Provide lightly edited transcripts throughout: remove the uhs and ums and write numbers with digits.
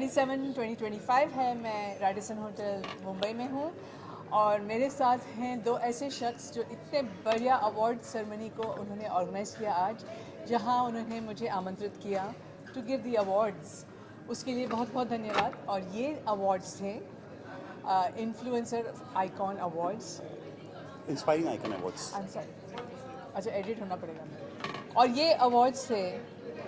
2025 है। मैं Radisson hotel Mumbai में हूँ और मेरे साथ हैं दो ऐसे शख्स जो इतने बढ़िया अवार्ड सेरेमनी को उन्होंने ऑर्गेनाइज़ किया आज, जहाँ उन्होंने मुझे आमंत्रित किया टू गिव दी अवार्ड्स। उसके लिए बहुत बहुत धन्यवाद। और ये अवार्ड्स थे influencer icon awards, inspiring icon awards. I am sorry, अच्छा एडिट होना पड़ेगा। और ये अवार्ड्स थे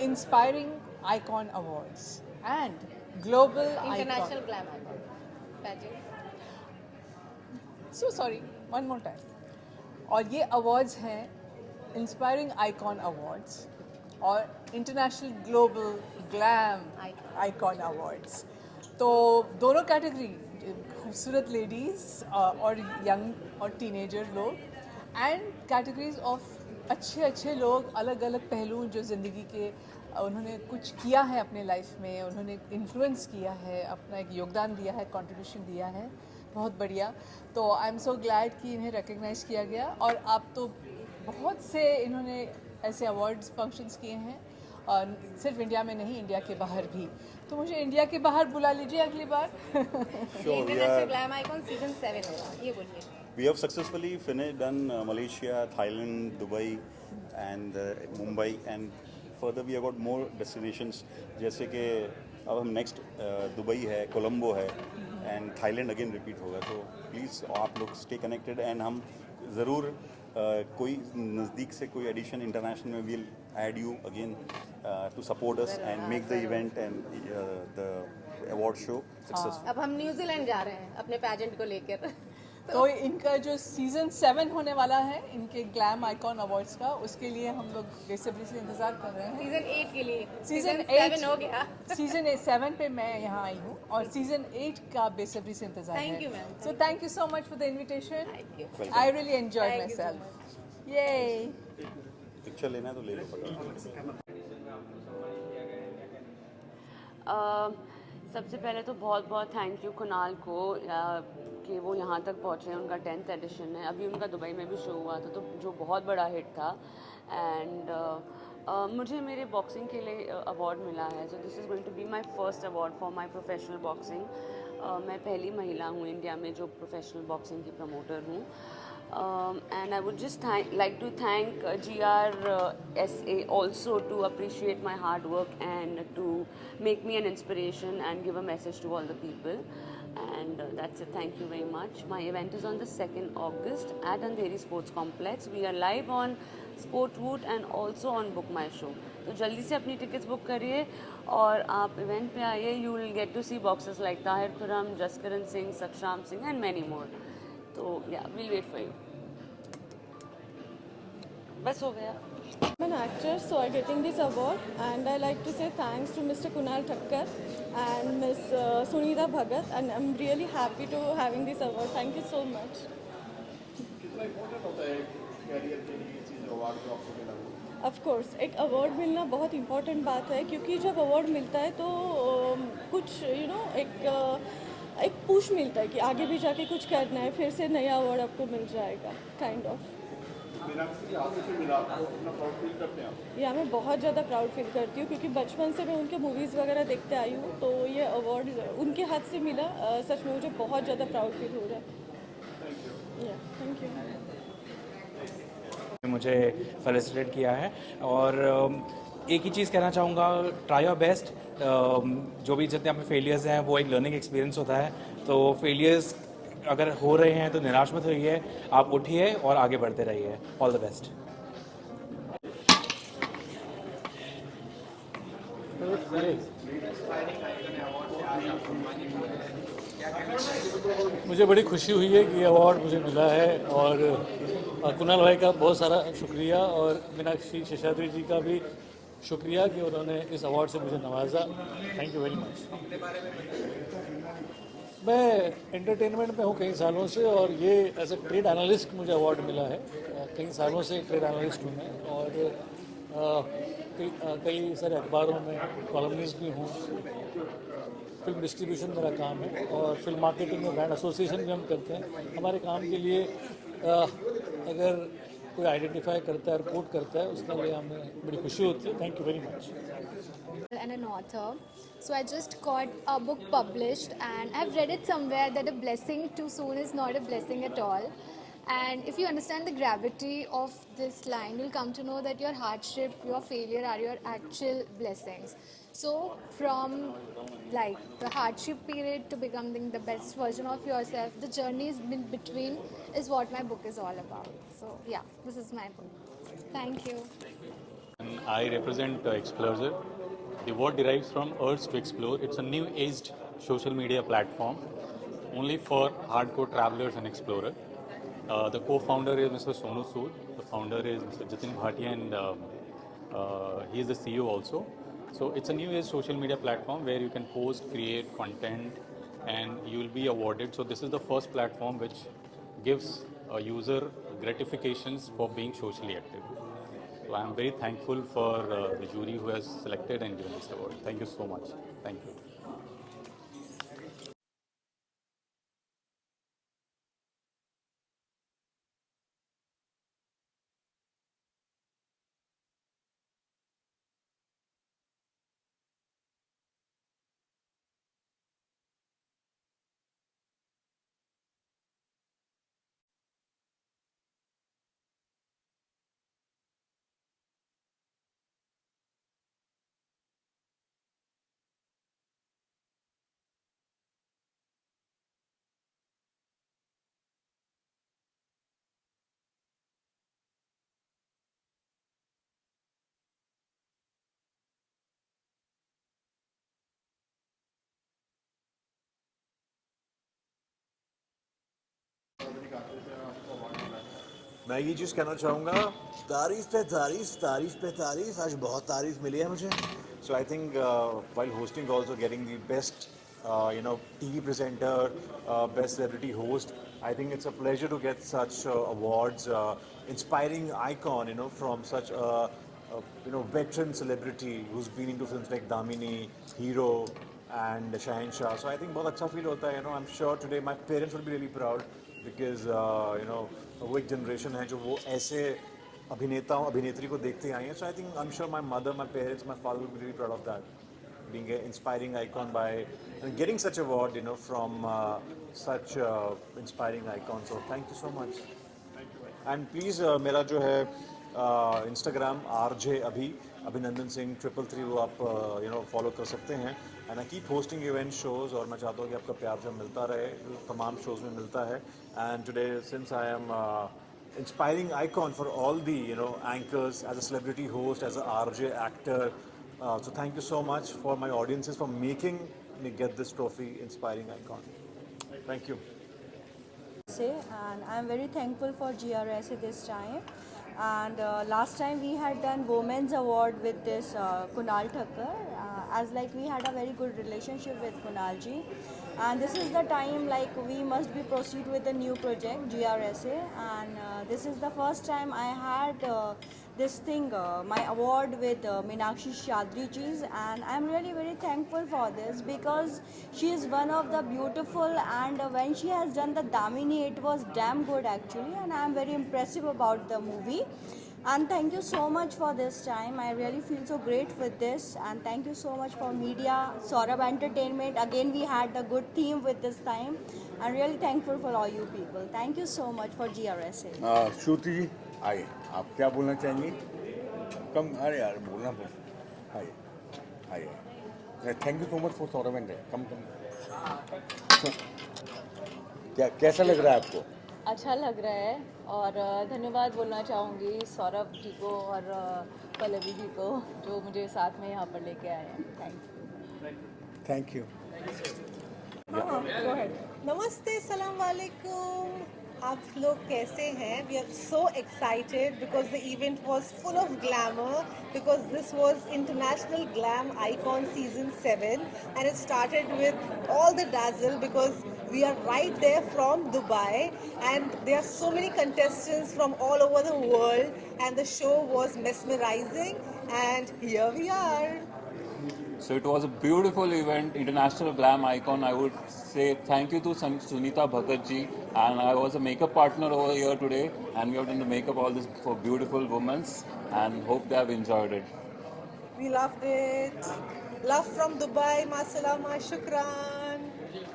inspiring icon awards and global international glam icon pageant. So sorry, one more time. और ये अवार्ड्स हैं इंस्पायरिंग आइकॉन अवार्ड्स और international global glam icon awards. तो दोनों कैटेगरी, खूबसूरत लेडीज़ और यंग और टीनेजर लोग, एंड कैटेगरीज ऑफ अच्छे अच्छे लोग, अलग अलग पहलू जो ज़िंदगी के उन्होंने कुछ किया है अपने लाइफ में, उन्होंने इन्फ्लुएंस किया है, अपना एक योगदान दिया है, कंट्रीब्यूशन दिया है। बहुत बढ़िया। तो आई एम सो ग्लैड कि इन्हें रिकग्नाइज़ किया गया। और आप तो बहुत से इन्होंने ऐसे अवार्ड्स फंक्शंस किए हैं, और सिर्फ इंडिया में नहीं, इंडिया के बाहर भी। तो मुझे इंडिया के बाहर बुला लीजिए अगली बार। इंटरनेशनल ग्लैम आइकॉन सीजन 7 होगा, ये बोलिए। We have successfully done Malaysia, Thailand, Dubai and Mumbai, and further we have got more destinations, जैसे कि अब हम नेक्स्ट दुबई है, कोलंबो है एंड थाईलैंड अगेन रिपीट होगा। तो प्लीज़ आप लोग स्टे कनेक्टेड एंड हम ज़रूर कोई नज़दीक से कोई एडिशन इंटरनेशनल में will add you again to support us and make the event and the award show successful. अब हम न्यूजीलैंड जा रहे हैं अपने पैजेंट को लेकर। तो इनका जो सीज़न 7 होने वाला है इनके ग्लैम आइकॉन अवार्ड्स का, उसके लिए हम लोग बेसब्री से इंतज़ार कर रहे हैं। सीजन 8 के लिए। सीजन 7 हो गया। सीजन 7 पे मैं यहाँ आई हूँ और सीजन 8 का बेसब्री से इंतजार है। Thank you, ma'am. So thank you so much for the invitation. Thank you. Welcome. I really enjoy Thank my you so self. ये पिक्चर लेना है तो ले लो फटाफट। सबसे पहले तो बहुत बहुत थैंक यू कुणाल को कि वो यहाँ तक पहुँचे हैं। उनका 10th एडिशन है, अभी उनका दुबई में भी शो हुआ था, तो जो बहुत बड़ा हिट था। एंड मुझे मेरे बॉक्सिंग के लिए अवार्ड मिला है। So this is going to be my first award for my professional boxing. मैं पहली महिला हूँ इंडिया में जो प्रोफेशनल बॉक्सिंग की प्रमोटर हूँ। And I would just like to thank GRSA also to appreciate my hard work and to make me an inspiration and give a message to all the people. And that's it. Thank you very much. My event is on the 2nd August at Andheri Sports Complex. We are live on Sportwood and also on Book My Show. तो जल्दी से अपनी tickets book करिए और आप event पे आइए। You will get to see boxers like Tahir Khurram, Jaskaran Singh, Saksharam Singh and many more. तो या विल वेट फॉर यू। बस हो गया। I'm an actor, so I'm getting this award, and I like to say thanks to Mr. Kunal Thakkar and Miss Sunita Bhagat, and I'm really happy to having this award. Thank you so much. Of course, एक award मिलना बहुत important बात है, क्योंकि जब award मिलता है तो कुछ एक पुश मिलता है कि आगे भी जाके कुछ करना है, फिर से नया अवार्ड आपको मिल जाएगा, काइंड ऑफ। या मैं बहुत ज़्यादा प्राउड फील करती हूँ, क्योंकि बचपन से मैं उनके मूवीज़ वगैरह देखते आई हूँ, तो ये अवार्ड उनके हाथ से मिला। सच में मुझे बहुत ज़्यादा प्राउड फील हो रहा है। Thank you. मुझे फेलिसिटेट किया है और एक ही चीज़ कहना चाहूँगा, ट्राई योर बेस्ट। जो भी जितने आपके फेलियर्स हैं वो एक लर्निंग एक्सपीरियंस होता है। तो फेलियर्स अगर हो रहे हैं तो निराश मत होइए, आप उठिए और आगे बढ़ते रहिए। All the best. मुझे बड़ी खुशी हुई है कि ये अवार्ड मुझे मिला है, और कुणाल भाई का बहुत सारा शुक्रिया, और मीनाक्षी शेषाद्री जी का भी शुक्रिया कि उन्होंने इस अवार्ड से मुझे नवाजा। Thank you very much. मैं एंटरटेनमेंट में हूँ कई सालों से, और ये एज ए ट्रेड एनालिस्ट मुझे अवार्ड मिला है। कई सालों से ट्रेड एनालिस्ट हूँ मैं, और कई सारे अखबारों में कॉलमनिस्ट भी हूँ। फिल्म डिस्ट्रीब्यूशन मेरा काम है, और फिल्म मार्केटिंग में ब्रांड एसोसिएशन भी हम करते हैं। हमारे काम के लिए अगर कोई आइडेंटिफाई करता है और कोट करता है, उसके लिए हमें बड़ी खुशी होती है. Thank you very much. And an author. So I just got a book published, and I've read it somewhere that a blessing too soon is not a blessing at all. And if you understand the gravity of this line, you'll come to know that your hardship, your failure are your actual blessings. So from like the hardship period to becoming the best version of yourself, the journey is in between is what my book is all about. So yeah, this is my book. Thank you. And I represent Explorer. The word derives from Urge to Explore. It's a new-aged social media platform only for hardcore travelers and explorers. The co-founder is Mr. Sonu Sood. The founder is Mr. Jitin Bhatia, and he is the CEO also. So it's a new-age social media platform where you can post, create content, and you will be awarded. So this is the first platform which gives a user gratifications for being socially active. So I am very thankful for the jury who has selected and given this award. Thank you so much. Thank you. मैं ये चीज़ कहना चाहूँगा, तारीफ पे तारीफ, तारीफ पे तारीफ, आज बहुत तारीफ मिली है मुझे. So I think while hosting also getting the best TV presenter, best celebrity host, I think it's a pleasure to get such awards, inspiring icon from such a veteran celebrity who's been into films like Damini, Hero and Shahenshah. So I think बहुत अच्छा feel होता है. I'm sure today my parents will be really proud because वो एक generation है जो वो ऐसे अभिनेताओं अभिनेत्री को देखते आई हैं. So I think I'm sure my mother, my parents, my father will be really proud of that, being an inspiring icon by getting such award from such inspiring icon. So thank you so much. And please मेरा जो है Instagram RJ अभिनंदन सिंह 333 वो आप follow कर सकते हैं. And I keep hosting event shows और मैं चाहता हूँ कि आपका प्यार जो मिलता रहे, तमाम शोज़ में मिलता है. And today since I am inspiring icon for all the anchors, as a celebrity host, as a RJ actor, so thank you so much for my audiences for making me get this trophy, inspiring icon. Thank you. And I'm very thankful for GRSA this time. And last time we had done Women's Award with this Kunal Thakkar, as like we had a very good relationship with Kunal ji. And this is the time like we must be proceed with a new project, GRSA. And this is the first time I had this thing, my award with Meenakshi Shadri ji, and I'm really very thankful for this because she is one of the beautiful, and when she has done the Damini, it was damn good actually, and I'm very impressive about the movie. And thank you so much for this time. I really feel so great with this, and thank you so much for media, Saurabh Entertainment. Again, we had a good theme with this time. I'm really thankful for all you people. Thank you so much for GRSA. श्रुति जी आइए, आप क्या बोलना चाहेंगी? कम, अरे यार बोलना पड़ता. आइए आइए. Thank you so much for Saurabh and come. क्या कैसा लग रहा है आपको? अच्छा लग रहा है और धन्यवाद बोलना चाहूँगी सौरभ जी को और पल्लवी जी को जो मुझे साथ में यहाँ पर लेके आए हैं. Thank you. नमस्ते, सलाम वालेकुम. आप लोग कैसे हैं? We are so excited because the event was full of glamour, because this was International Glam Icon Season 7 and it started with all the dazzle because we are right there from Dubai and there are so many contestants from all over the world and the show was mesmerizing and here we are. So it was a beautiful event, International Glam Icon. I would say thank you to Sunita Bhagat ji, and I was a makeup partner over here today, and we have done the makeup all this for beautiful women, and hope they have enjoyed it. We loved it. Love from Dubai. Masalama. Shukran.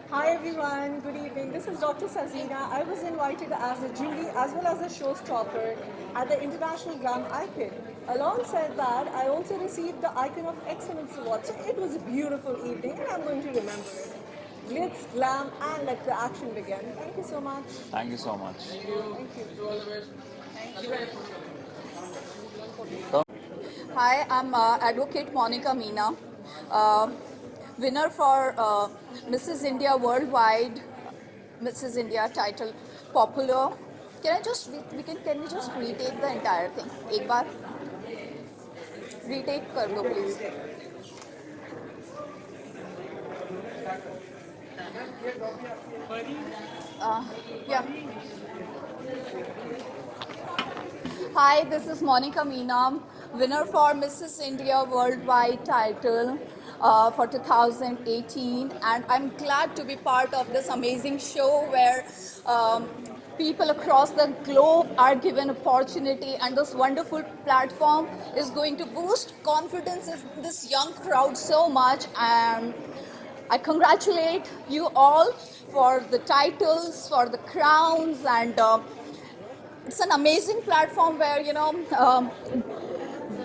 Hi everyone, good evening. This is Dr. Sazina. I was invited as a jury as well as a showstopper at the International Glam Icon. Alongside that, I also received the Icon of Excellence Award. So it was a beautiful evening and I'm going to remember it. Glitz, glam and let the action begin. Thank you so much. Thank you so much. Thank you. Hi, I'm Advocate Monica Meena, winner for Mrs. India Worldwide, Mrs. India title, popular. Can we just retake the entire thing? एक बार retake कर दो please. Yeah. Hi, this is Monica Meena, winner for Mrs. India Worldwide title for 2018, and I'm glad to be part of this amazing show where people across the globe are given opportunity, and this wonderful platform is going to boost confidence in this young crowd so much. And I congratulate you all for the titles, for the crowns, and it's an amazing platform where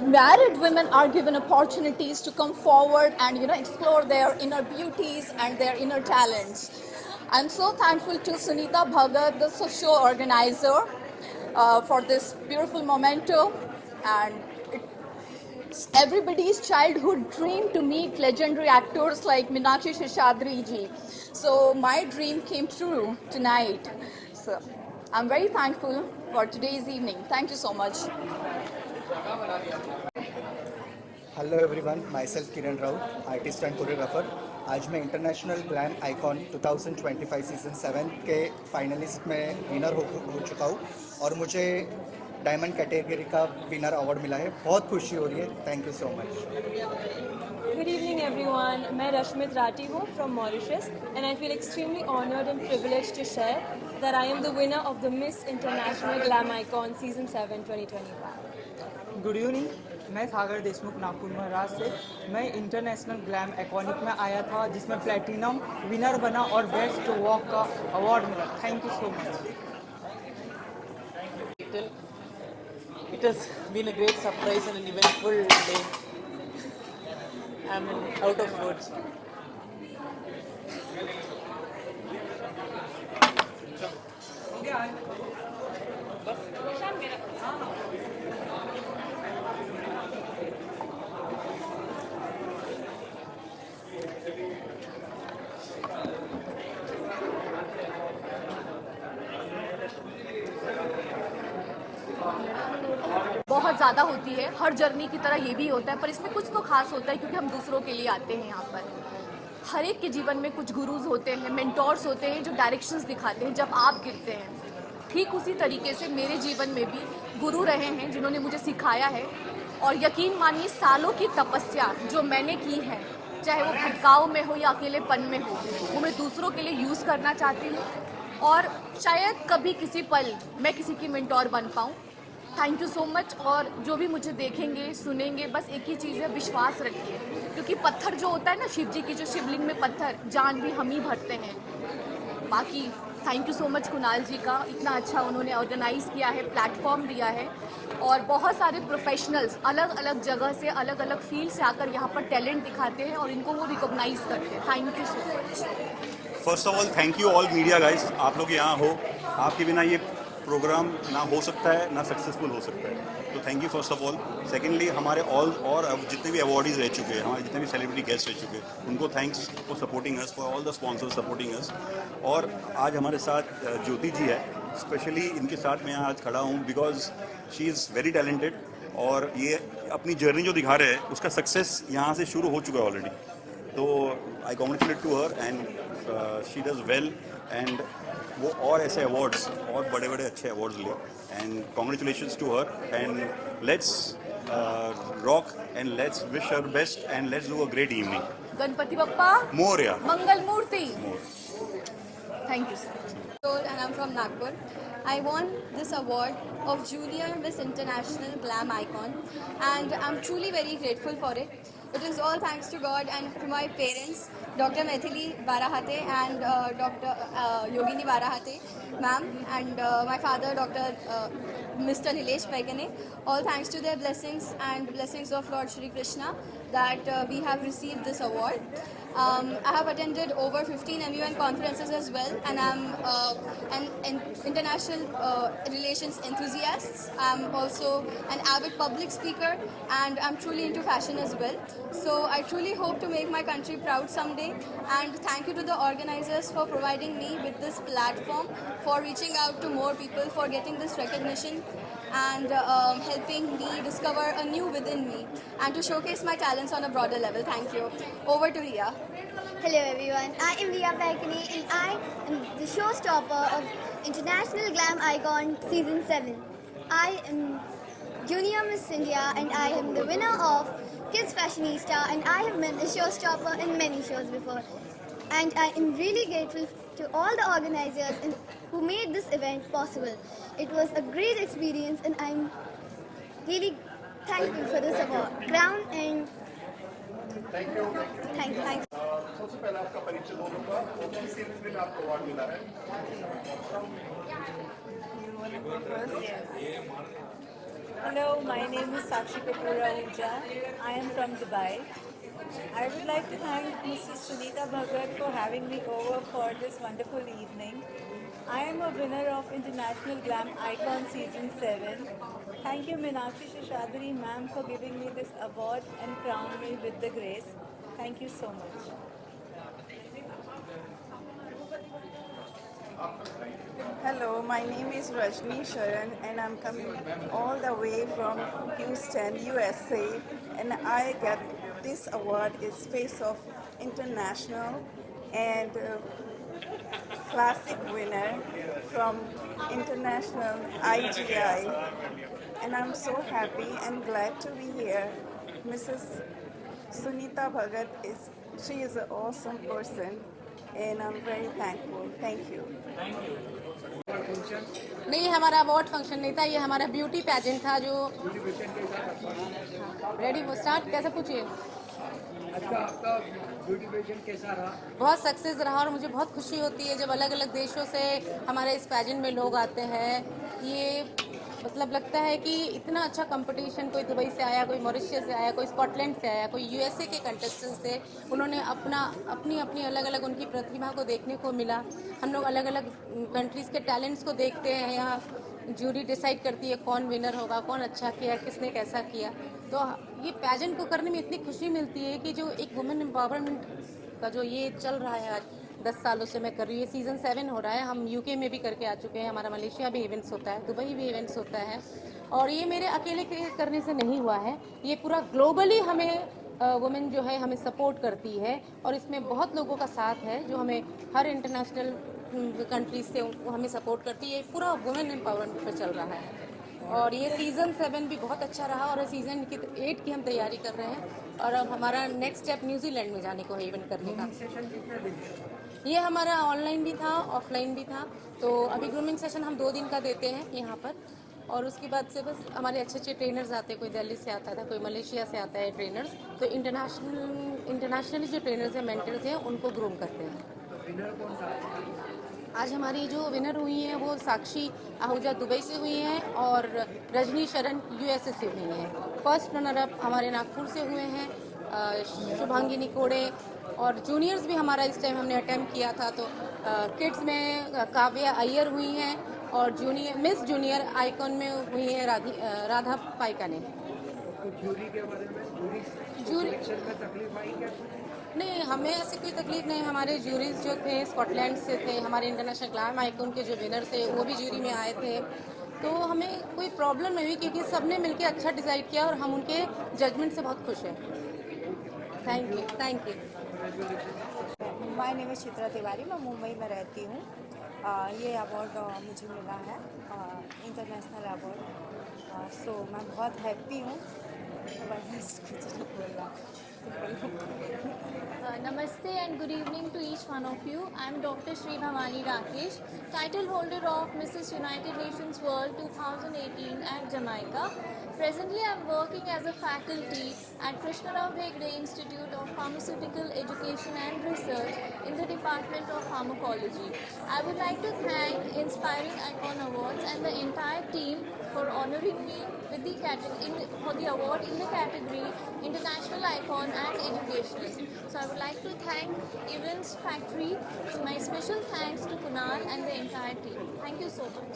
married women are given opportunities to come forward and explore their inner beauties and their inner talents. I'm so thankful to Sunita Bhagat, the show organizer, for this beautiful memento, and it's everybody's childhood dream to meet legendary actors like Meenakshi Seshadri ji. So my dream came true tonight. So I'm very thankful for today's evening. Thank you so much. Hello everyone, my self Kiran Raut, artist and choreographer. आज मैं international glam icon 2025 season 7 के finalist में winner हो चुका हूँ और मुझे diamond category का विनर अवार्ड मिला है। बहुत खुशी हो रही है। Thank you so much. Good evening everyone, मैं रश्मित राठी हूँ from Mauritius and I feel extremely honored and privileged to share that I am the winner of the Miss International Glam Icon Season 7 2025. Good evening, मैं सागर देशमुख नागपुर महाराष्ट्र से। मैं international glam iconic में आया था जिसमें platinum winner बना और बेस्ट वॉक का अवार्ड मिला। Thank you so much. It has been a great surprise and an eventful day. I'm out of words. बहुत ज़्यादा होती है, हर जर्नी की तरह ये भी होता है, पर इसमें कुछ तो खास होता है क्योंकि हम दूसरों के लिए आते हैं यहाँ पर। हर एक के जीवन में कुछ गुरुज होते हैं, मेंटोर्स होते हैं जो डायरेक्शंस दिखाते हैं जब आप गिरते हैं। ठीक उसी तरीके से मेरे जीवन में भी गुरु रहे हैं जिन्होंने मुझे सिखाया है, और यकीन मानिए सालों की तपस्या जो मैंने की है, चाहे वो भटकाव में हो या अकेलेपन में हो, वो मैं दूसरों के लिए यूज़ करना चाहती हूँ और शायद कभी किसी पल मैं किसी की मेंटोर बन पाऊँ। Thank you so much. और जो भी मुझे देखेंगे सुनेंगे, बस एक ही चीज़ है, विश्वास रखिए, क्योंकि पत्थर जो होता है ना, शिव जी की जो शिवलिंग में पत्थर, जान भी हम ही भरते हैं। बाकी thank you so much Kunal ji का, इतना अच्छा उन्होंने ऑर्गेनाइज़ किया है, प्लेटफॉर्म दिया है, और बहुत सारे प्रोफेशनल्स अलग अलग जगह से, अलग अलग फील्ड से आकर यहाँ पर टैलेंट दिखाते हैं और इनको वो रिकॉग्नाइज करते हैं। Thank you so much. First of all thank you all media guys, आप लोग यहाँ हो, आपके बिना ये प्रोग्राम ना हो सकता है ना सक्सेसफुल हो सकता है, तो thank you first of all. Secondly हमारे और जितने भी अवार्डीज़ रह चुके हैं, हमारे जितने भी सेलिब्रिटी गेस्ट रह चुके हैं, उनको thanks for supporting us, for all the sponsors supporting us. और आज हमारे साथ ज्योति जी है, स्पेशली इनके साथ मैं आज खड़ा हूँ because she is very talented, और ये अपनी जर्नी जो दिखा रहे हैं उसका सक्सेस यहाँ से शुरू हो चुका है ऑलरेडी। तो I congratulate to her and she does well, and वो और ऐसे अवार्ड्स और बड़े बड़े अच्छे अवार्ड्स ले, and congratulations to her, and let's rock and let's wish her best and let's do a great evening. Ganpati Bappa Moria. Mangal Murti. Thank you, sir. And I'm from Nagpur. I won this award of Junior Miss International Glam Icon, and I'm truly very grateful for it. It is all thanks to God and to my parents, Dr. Maithili Barahate and Dr. Yogini Barahate, ma'am, and my father, Dr. Mr. Nilesh Paikane. All thanks to their blessings and blessings of Lord Shri Krishna that we have received this award. I have attended over 15 MUN conferences as well, and I'm an international relations enthusiast. I'm also an avid public speaker, and I'm truly into fashion as well. So I truly hope to make my country proud someday, and thank you to the organizers for providing me with this platform, for reaching out to more people, for getting this recognition, and helping me discover a new within me, and to showcase my talents on a broader level. Thank you. Over to Ria. Hello everyone, I am Ria Paikane and I am the showstopper of International Glam Icon Season 7. I am Junior Miss India and I am the winner of Kids Fashionista, and I have been a showstopper in many shows before. And I am really grateful to all the organizers who made this event possible. It was a great experience and I'm really thankful for this award. Crown and thank you. thank you. सबसे पहले आपका परिचय दोनों का और किस series में आपको अवार्ड मिला है? Hello, my name is Sakshi Kapoor Ahuja. I am from Dubai. I would like to thank Mrs. Sunita Bhagat for having me over for this wonderful evening. I am a winner of International Glam Icon Season 7. Thank you, Meenakshi Shashadri ma'am, for giving me this award and crown me with the grace. Thank you so much. Hello, my name is Rajni Sharan and I'm coming all the way from Houston, USA, and I got this award is Face of International and Classic winner from International IGI, and I'm so happy and glad to be here. Mrs. Sunita Bhagat she is an awesome person and I'm very thankful. Thank you. नहीं, हमारा award function नहीं था, ये हमारा beauty pageant था जो ready वो start कैसे पूछिए। अच्छा, आपका ब्यूटी पेजेंट कैसा रहा? बहुत सक्सेस रहा और मुझे बहुत खुशी होती है जब अलग अलग देशों से हमारे इस पैजेंट में लोग आते हैं। ये मतलब लगता है कि इतना अच्छा कंपटीशन, कोई दुबई से आया, कोई मॉरिशस से आया, कोई स्कॉटलैंड से आया, कोई यूएसए के कंटेस्टेंट से, उन्होंने अपनी अलग अलग उनकी प्रतिभा को देखने को मिला। हम लोग अलग अलग कंट्रीज़ के टैलेंट्स को देखते हैं, यहाँ जूरी डिसाइड करती है कौन विनर होगा, कौन अच्छा किया, किसने कैसा किया। तो ये पैजेंट को करने में इतनी खुशी मिलती है कि जो एक वुमेन एम्पावरमेंट का जो ये चल रहा है आज 10 सालों से मैं कर रही हूँ, ये सीज़न 7 हो रहा है। हम यूके में भी करके आ चुके हैं, हमारा मलेशिया भी इवेंट्स होता है, दुबई भी इवेंट्स होता है, और ये मेरे अकेले के करने से नहीं हुआ है, ये पूरा ग्लोबली हमें वुमेन जो है हमें सपोर्ट करती है और इसमें बहुत लोगों का साथ है जो हमें हर इंटरनेशनल कंट्रीज से हमें सपोर्ट करती है। पूरा वुमेन एम्पावरमेंट पर चल रहा है और ये सीज़न 7 भी बहुत अच्छा रहा और सीज़न 8 की हम तैयारी कर रहे हैं और अब हमारा नेक्स्ट स्टेप न्यूजीलैंड में जाने को है इवेंट करने का। ये हमारा ऑनलाइन भी था, ऑफलाइन भी था, तो अभी ग्रूमिंग सेशन हम 2 दिन का देते हैं यहाँ पर और उसके बाद से बस हमारे अच्छे अच्छे ट्रेनर्स आते हैं, कोई दिल्ली से आता था, कोई मलेशिया से आता है ट्रेनर्स, तो इंटरनेशनली जो ट्रेनर्स हैं, मेंटर्स हैं, उनको ग्रूम करते हैं। आज हमारी जो विनर हुई हैं वो साक्षी आहूजा दुबई से हुई हैं और रजनी शरण यूएसए से हुई हैं। फर्स्ट रनर अप हमारे नागपुर से हुए हैं शुभांगिनी कोड़े, और जूनियर्स भी हमारा इस टाइम हमने अटेम्प्ट किया था, तो किड्स में काव्या अय्यर हुई हैं और मिस जूनियर आइकॉन में हुई है राधा पाइकाने। जूरी के बारे में जूरी सिलेक्शन में तकलीफ आई क्या? नहीं, हमें ऐसी कोई तकलीफ नहीं। हमारे जूरीज जो थे स्कॉटलैंड से थे, हमारे इंटरनेशनल ग्लैम आइकॉन के जो विनर थे वो भी जूरी में आए थे, तो हमें कोई प्रॉब्लम नहीं हुई क्योंकि सबने मिलकर अच्छा डिसाइड किया और हम उनके जजमेंट से बहुत खुश हैं। Thank you. My name is Chitra Tiwari, मैं मुंबई में रहती हूँ। ये अवार्ड मुझे मिला है, इंटरनेशनल अवार्ड सो मैं बहुत हैप्पी हूँ वही कुछ नहीं बोलना Namaste and good evening to each one of you. I am Dr. Sri Bhavani Rakesh, title holder of Mrs. United Nations World 2018 at Jamaica. Presently, I am working as a faculty at Krishna Rao Hegde Institute of Pharmaceutical Education and Research in the Department of Pharmacology. I would like to thank Inspiring Icon Awards and the entire team for honoring me with for the award in the category International Icon and Educationalist. So I would like to thank Events Factory. My special thanks to Kunal and the entire team. Thank you so much.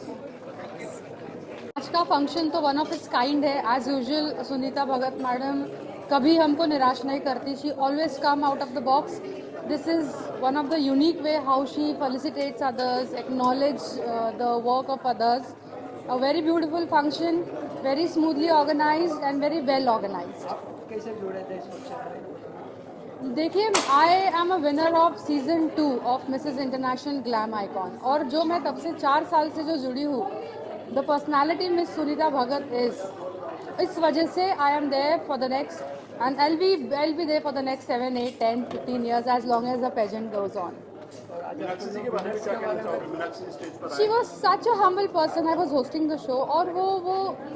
Thanks. आज का function तो one of its kind है. As usual Sunita Bhagat madam कभी हमको निराश नहीं करती. She always come out of the box. This is one of the unique way how she felicitates others, acknowledge the work of others. A very beautiful function, very smoothly organised and very well organised. कैसे जुड़े थे इस function में? देखिए, I am a winner of season 2 of Mrs international glam icon. और जो मैं तब से 4 साल से जो जुड़ी हूँ, the personality miss Sunita Bhagat is, इस वजह से I am there for the next and I'll be there for the next 7, 8, 10, 15 years as long as the pageant goes on. She was such a humble person. I was hosting the show और वो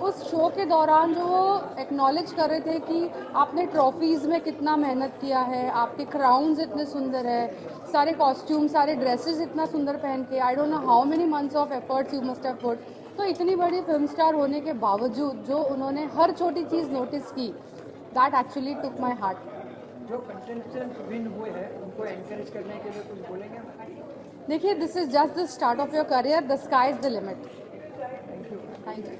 उस show के दौरान जो वो acknowledge कर रहे थे कि आपने ट्रॉफीज़ में कितना मेहनत किया है, आपके क्राउन्स इतने सुंदर है, सारे कॉस्ट्यूम, सारे ड्रेसेस इतना सुंदर पहन के, I don't know how many months of efforts you must have put. तो इतनी बड़ी फिल्म स्टार होने के बावजूद जो उन्होंने हर छोटी चीज़ नोटिस की, that actually took my heart. जो कंटेस्टेंट विन हुए हैं उनको एनकरेज करने के लिए कुछ बोलेंगे? देखिए, this is just the start of your career. The sky is the limit. Thank you. Thank you.